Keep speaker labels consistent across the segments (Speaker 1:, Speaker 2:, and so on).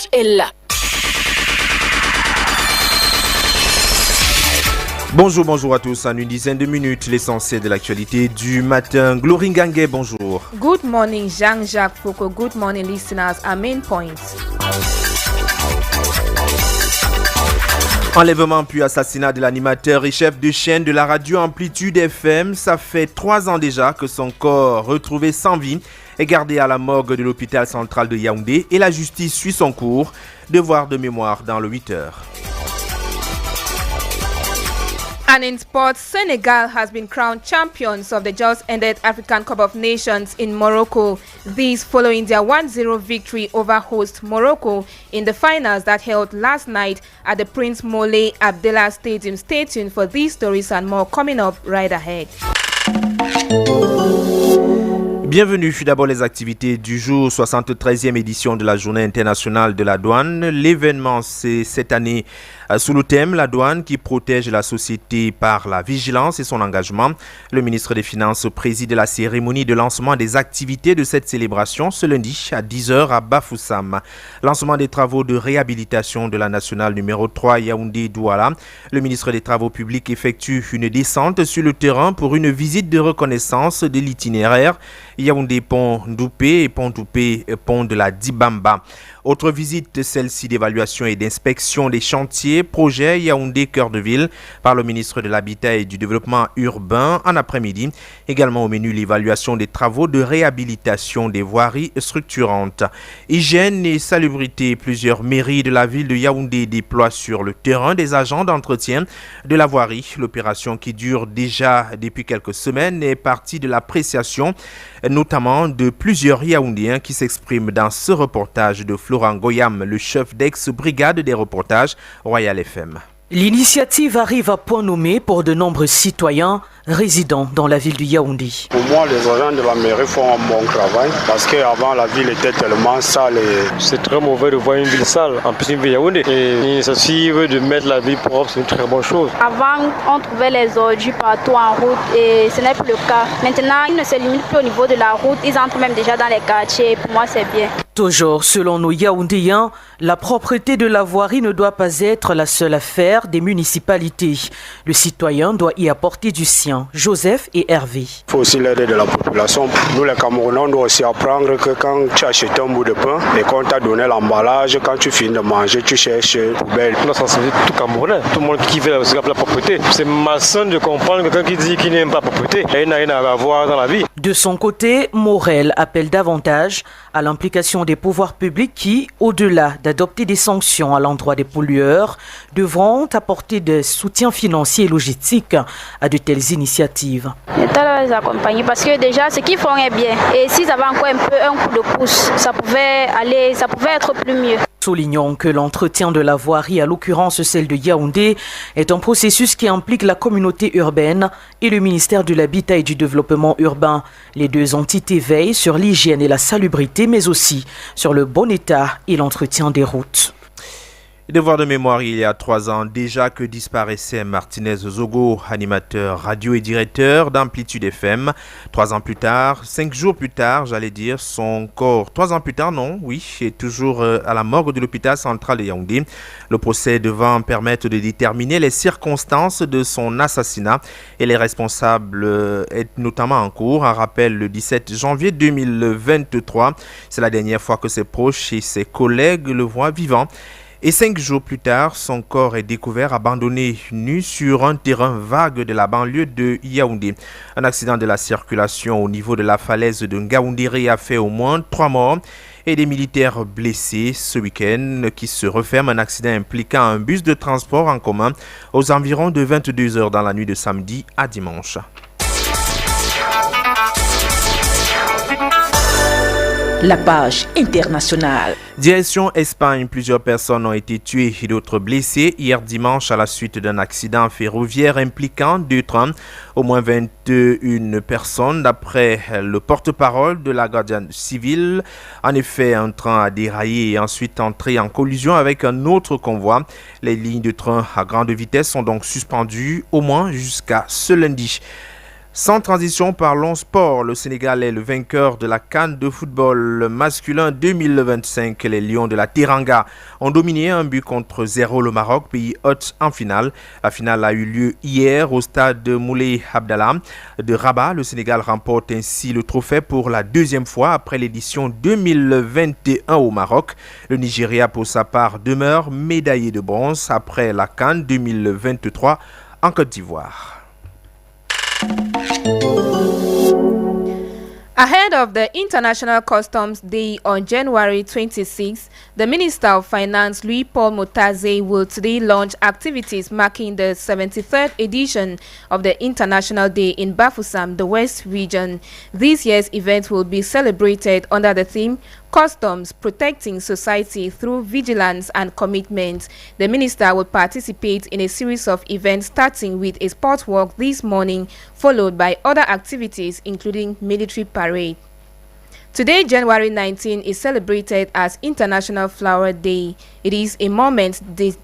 Speaker 1: page est là.
Speaker 2: Bonjour à tous. En une dizaine de minutes, l'essentiel de l'actualité du matin. Glory Ngangue, bonjour.
Speaker 3: Good morning, Jean-Jacques Foucault. Good morning, listeners. Our main points.
Speaker 2: Enlèvement puis assassinat de l'animateur et chef de chaîne de la radio Amplitude FM. Ça fait 3 ans déjà que son corps, retrouvé sans vie, est gardé à la morgue de l'hôpital central de Yaoundé et la justice suit son cours. Devoir de mémoire dans le 8 heures.
Speaker 3: And in sports, Senegal has been crowned champions of the just-ended African Cup of Nations in Morocco. These following their 1-0 victory over host Morocco in the finals that held last night at the Prince Moulay Abdallah Stadium. Stay tuned for these stories and more coming up right ahead.
Speaker 2: Bienvenue, d'abord les activités du jour, 73e édition de la Journée internationale de la douane. L'événement, c'est cette année sous le thème « La douane qui protège la société par la vigilance et son engagement ». Le ministre des Finances préside la cérémonie de lancement des activités de cette célébration ce lundi à 10h à Bafoussam. Lancement des travaux de réhabilitation de la nationale numéro 3 Yaoundé-Douala. Le ministre des Travaux publics effectue une descente sur le terrain pour une visite de reconnaissance de l'itinéraire Yaoundé Pont Doupé et Pont Doupé Pont de la Dibamba. Autre visite, celle-ci d'évaluation et d'inspection des chantiers, projet Yaoundé Cœur de Ville par le ministre de l'Habitat et du Développement Urbain en après-midi. Également au menu, l'évaluation des travaux de réhabilitation des voiries structurantes. Hygiène et salubrité, plusieurs mairies de la ville de Yaoundé déploient sur le terrain des agents d'entretien de la voirie. L'opération qui dure déjà depuis quelques semaines est partie de l'appréciation notamment de plusieurs Yaoundéens qui s'expriment dans ce reportage de Florent Goyam, le chef d'ex-brigade des reportages Royal FM.
Speaker 4: L'initiative arrive à point nommé pour de nombreux citoyens résidant dans la ville du Yaoundé.
Speaker 5: Pour moi, les agents de la mairie font un bon travail parce qu'avant la ville était tellement sale.
Speaker 6: C'est très mauvais de voir une ville sale, en plus une ville Yaoundé. Et l'initiative de mettre la ville propre, c'est une très bonne chose.
Speaker 7: Avant, on trouvait les ordures partout en route et ce n'est plus le cas. Maintenant, ils ne se limitent plus au niveau de la route, ils entrent même déjà dans les quartiers. Pour moi, c'est bien.
Speaker 4: Toujours, selon nos Yaoundéens, la propreté de la voirie ne doit pas être la seule affaire des municipalités. Le citoyen doit y apporter du sien. Joseph et Hervé.
Speaker 5: Il faut aussi l'aider de la population. Nous, les Camerounais, on doit aussi apprendre que quand tu achètes un bout de pain et qu'on t'a donné l'emballage, quand tu finis de manger, tu cherches une poubelle.
Speaker 6: On doit sensibiliser tout Camerounais, tout le monde qui veut la propreté. C'est malsain de comprendre que quelqu'un qui dit qu'il n'aime pas la propreté, il n'a rien à avoir dans la vie.
Speaker 4: De son côté, Morel appelle davantage à l'implication des pouvoirs publics qui, au-delà d'adopter des sanctions à l'endroit des pollueurs, devront apporter des soutiens financiers et logistiques à de telles initiatives.
Speaker 7: L'État les accompagner parce que déjà ce qu'ils font est bien. Et s'ils avaient encore un coup de pouce, ça pouvait être plus mieux.
Speaker 4: Soulignons que l'entretien de la voirie, à l'occurrence celle de Yaoundé, est un processus qui implique la communauté urbaine et le ministère de l'Habitat et du Développement urbain. Les deux entités veillent sur l'hygiène et la salubrité, mais aussi sur le bon état et l'entretien des routes.
Speaker 2: Devoir de mémoire, il y a 3 ans déjà que disparaissait Martinez Zogo, animateur radio et directeur d'Amplitude FM. 3 ans plus tard, 5 jours plus tard, son corps, 3 ans plus tard, est toujours à la morgue de l'hôpital central de Yaoundé. Le procès devant permettre de déterminer les circonstances de son assassinat et les responsables est notamment en cours. Un rappel le 17 janvier 2023. C'est la dernière fois que ses proches et ses collègues le voient vivant. Et 5 jours plus tard, son corps est découvert abandonné nu sur un terrain vague de la banlieue de Yaoundé. Un accident de la circulation au niveau de la falaise de Ngaoundéré a fait au moins 3 morts et des militaires blessés ce week-end qui se referme. Un accident impliquant un bus de transport en commun aux environs de 22 heures dans la nuit de samedi à dimanche.
Speaker 1: La page internationale.
Speaker 2: Direction Espagne, plusieurs personnes ont été tuées et d'autres blessées hier dimanche à la suite d'un accident ferroviaire impliquant 2 trains. Au moins 21 personnes d'après le porte-parole de la gardienne civile. En effet, un train a déraillé et ensuite entré en collision avec un autre convoi. Les lignes de train à grande vitesse sont donc suspendues au moins jusqu'à ce lundi. Sans transition, parlons sport. Le Sénégal est le vainqueur de la CAN de football masculin 2025. Les Lions de la Teranga ont dominé 1 but contre 0 le Maroc, pays hôte en finale. La finale a eu lieu hier au stade Moulay Abdallah de Rabat. Le Sénégal remporte ainsi le trophée pour la 2e fois après l'édition 2021 au Maroc. Le Nigeria, pour sa part, demeure médaillé de bronze après la CAN 2023 en Côte d'Ivoire.
Speaker 3: Ahead of the International Customs Day on January 26, the Minister of Finance, Louis-Paul Motaze, will today launch activities marking the 73rd edition of the International Day in Bafoussam, the West Region. This year's event will be celebrated under the theme Customs, Protecting Society Through Vigilance and Commitment. The minister will participate in a series of events starting with a sport walk this morning, followed by other activities including military parade. Today, January 19, is celebrated as International Flower Day. It is a moment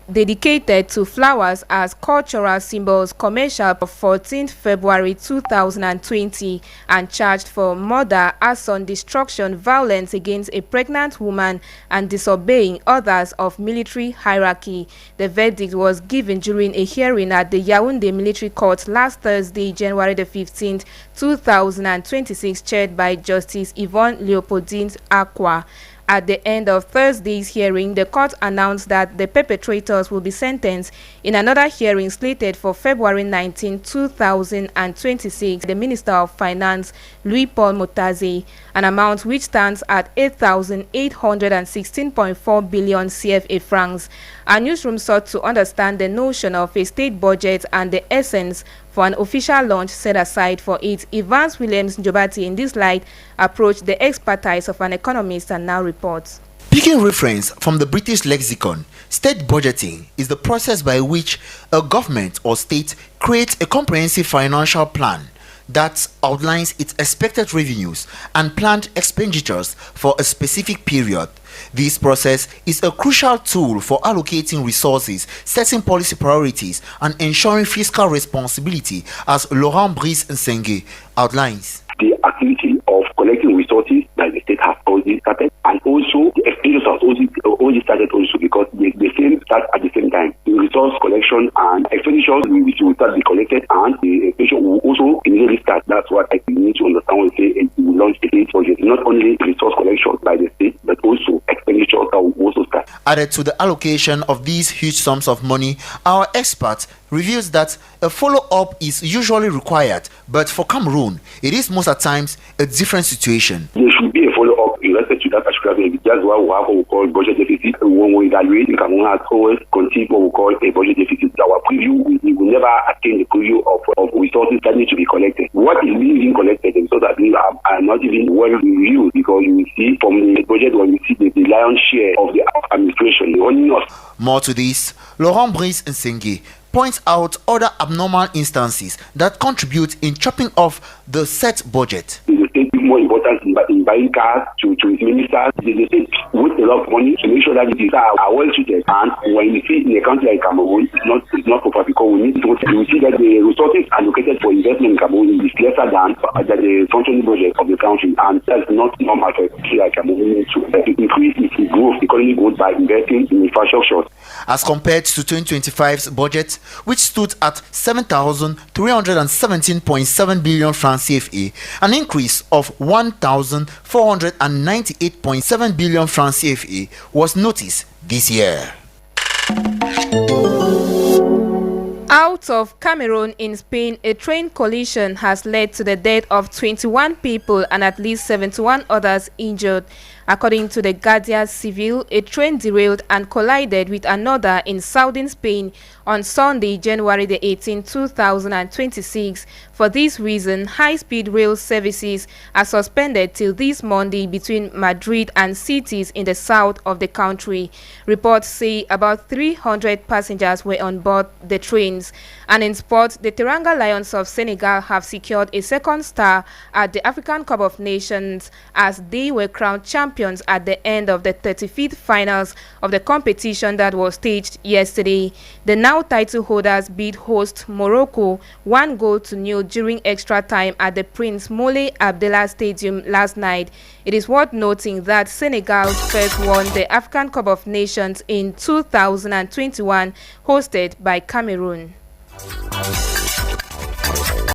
Speaker 3: dedicated to flowers as cultural symbols, commercial for 14th February 2020, and charged for murder, arson, destruction, violence against a pregnant woman, and disobeying others of military hierarchy. The verdict was given during a hearing at the Yaoundé Military Court last Thursday, January the 15th, 2026, chaired by Justice Yvonne Leopoldine Aqua. At the end of Thursday's hearing, the court announced that the perpetrators will be sentenced in another hearing slated for February 19, 2026. The Minister of Finance, Louis-Paul Motaze, an amount which stands at 8,816.4 billion CFA francs. Our newsroom sought to understand the notion of a state budget and the essence for an official launch set aside for it. Evans Williams Njobati in this light approached the expertise of an economist and now reports.
Speaker 8: Picking reference from the British lexicon, state budgeting is the process by which a government or state creates a comprehensive financial plan that outlines its expected revenues and planned expenditures for a specific period. This process is a crucial tool for allocating resources, setting policy priorities, and ensuring fiscal responsibility, as Laurent Brice Nsenge outlines.
Speaker 9: The activity of collecting resources that the state has already started, and also the expenditures have already started also, because the same start at the same time. The resource collection and expenditures will start to be collected, and the expenditure will also immediately start. That's what I need to understand when we say we launch a state budget. Not only resource collection by the state, but also expenditures that will also start.
Speaker 8: Added to the allocation of these huge sums of money, our expert reveals that a follow-up is usually required, but for Cameroon, it is most at times a different situation.
Speaker 9: There should be a follow-up in respect to that particular thing. That's why we have what we call budget deficit. When we evaluate, Cameroon has always conceived what we call a budget deficit. Our preview, we will never attain the preview of resources that need to be collected. What is being collected, and so that we are not even well reviewed, because you will see from the budget when you see the lion's share of the administration, the only not.
Speaker 8: More to this, Laurent Brice Nsenge points out other abnormal instances that contribute in chopping off the set budget.
Speaker 9: The state is more important in buying cars to its ministers. The state waste a lot of money to make sure that these are well treated. And when you see in a country like Cameroon, it's not proper, because we need to see that the resources allocated for investment in Cameroon is lesser than the functioning budget of the country. And that's not normal for a country like Cameroon to increase its growth, economic growth, by investing in infrastructure.
Speaker 8: As compared to 2025's budget, which stood at 7,317.7 billion francs CFA, an increase of 1,498.7 billion francs CFA was noticed this year.
Speaker 3: Out of Cameroon in Spain, a train collision has led to the death of 21 people and at least 71 others injured. According to the Guardia Civil, a train derailed and collided with another in southern Spain on Sunday, January the 18th, 2026. For this reason, high-speed rail services are suspended till this Monday between Madrid and cities in the south of the country. Reports say about 300 passengers were on board the trains. And in sport, the Teranga Lions of Senegal have secured a second star at the African Cup of Nations as they were crowned champions champions at the end of the 35th finals of the competition that was staged yesterday. The now title holders beat host Morocco 1-0 during extra time at the Prince Moulay Abdallah Stadium last night. It is worth noting that Senegal first won the African Cup of Nations in 2021, hosted by Cameroon.